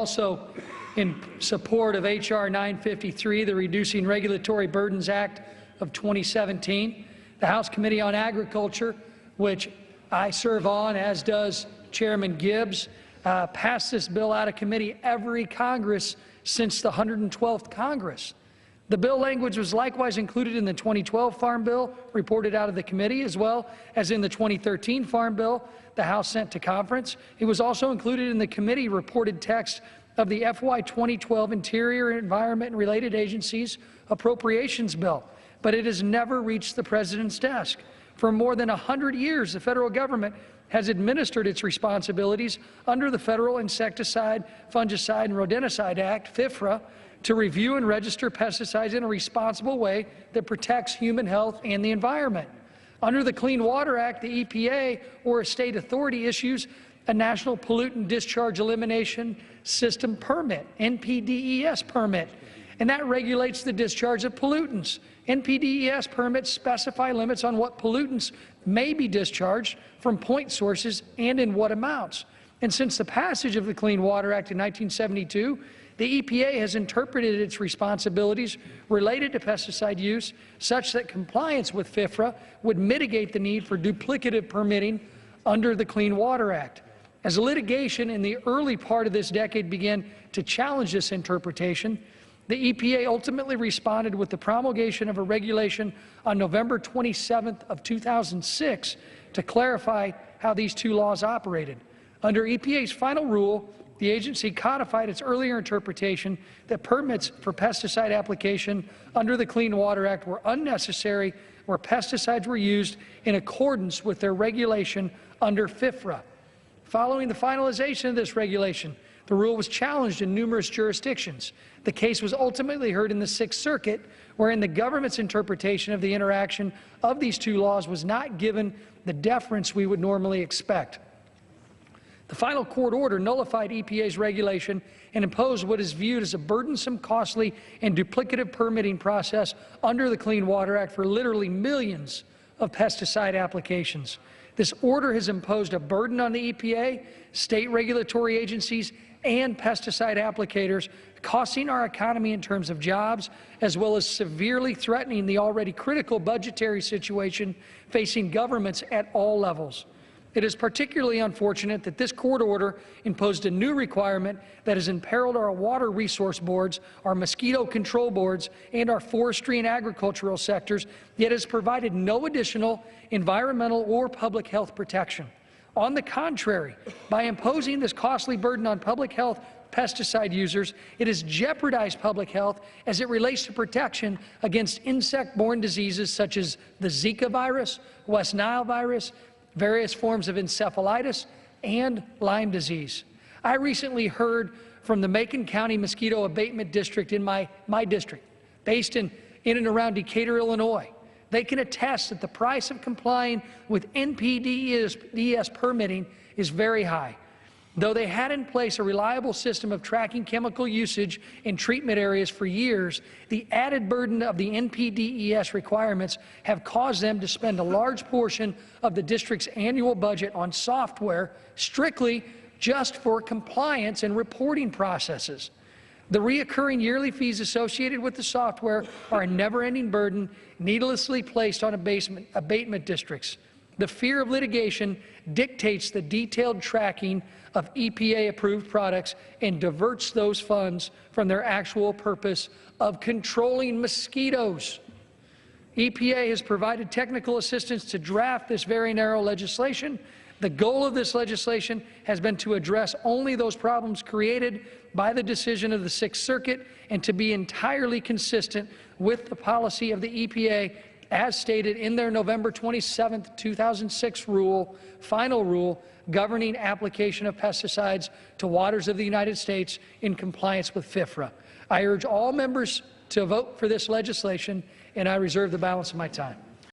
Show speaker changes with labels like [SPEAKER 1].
[SPEAKER 1] Also, in support of H.R. 953, the Reducing Regulatory Burdens Act of 2017, the House Committee on Agriculture, which I serve on, as does Chairman Gibbs, passed this bill out of committee every Congress since the 112th Congress. The bill language was likewise included in the 2012 Farm Bill, reported out of the committee, as well as in the 2013 Farm Bill the House sent to conference. It was also included in the committee reported text of the FY 2012 Interior, Environment and Related Agencies Appropriations Bill, but it has never reached the President's desk. For more than 100 years, the federal government has administered its responsibilities under the Federal Insecticide, Fungicide, and Rodenticide Act, FIFRA, to review and register pesticides in a responsible way that protects human health and the environment. Under the Clean Water Act, the EPA or a state authority issues a National Pollutant Discharge Elimination System permit, NPDES permit, and that regulates the discharge of pollutants. NPDES permits specify limits on what pollutants may be discharged from point sources and in what amounts. And since the passage of the Clean Water Act in 1972, the EPA has interpreted its responsibilities related to pesticide use such that compliance with FIFRA would mitigate the need for duplicative permitting under the Clean Water Act. As litigation in the early part of this decade began to challenge this interpretation, the EPA ultimately responded with the promulgation of a regulation on November 27th of 2006 to clarify how these two laws operated. Under EPA's final rule, the agency codified its earlier interpretation that permits for pesticide application under the Clean Water Act were unnecessary where pesticides were used in accordance with their regulation under FIFRA. Following the finalization of this regulation, the rule was challenged in numerous jurisdictions. The case was ultimately heard in the Sixth Circuit, wherein the government's interpretation of the interaction of these two laws was not given the deference we would normally expect. The final court order nullified EPA's regulation and imposed what is viewed as a burdensome, costly, and duplicative permitting process under the Clean Water Act for literally millions of pesticide applications. This order has imposed a burden on the EPA, state regulatory agencies, and pesticide applicators, costing our economy in terms of jobs, as well as severely threatening the already critical budgetary situation facing governments at all levels. It is particularly unfortunate that this court order imposed a new requirement that has imperiled our water resource boards, our mosquito control boards, and our forestry and agricultural sectors, yet has provided no additional environmental or public health protection. On the contrary, by imposing this costly burden on public health pesticide users, it has jeopardized public health as it relates to protection against insect-borne diseases such as the Zika virus, West Nile virus, various forms of encephalitis, and Lyme disease. I recently heard from the Macon County Mosquito Abatement District in my district, based in and around Decatur, Illinois. They can attest that the price of complying with NPDES permitting is very high. Though they had in place a reliable system of tracking chemical usage in treatment areas for years, the added burden of the NPDES requirements have caused them to spend a large portion of the district's annual budget on software strictly just for compliance and reporting processes. The reoccurring yearly fees associated with the software are a never-ending burden needlessly placed on abatement districts. The fear of litigation dictates the detailed tracking of EPA-approved products and diverts those funds from their actual purpose of controlling mosquitoes. EPA has provided technical assistance to draft this very narrow legislation. The goal of this legislation has been to address only those problems created by the decision of the Sixth Circuit and to be entirely consistent with the policy of the EPA as stated in their November 27, 2006 final rule governing application of pesticides to waters of the United States in compliance with FIFRA. I urge all members to vote for this legislation, and I reserve the balance of my time.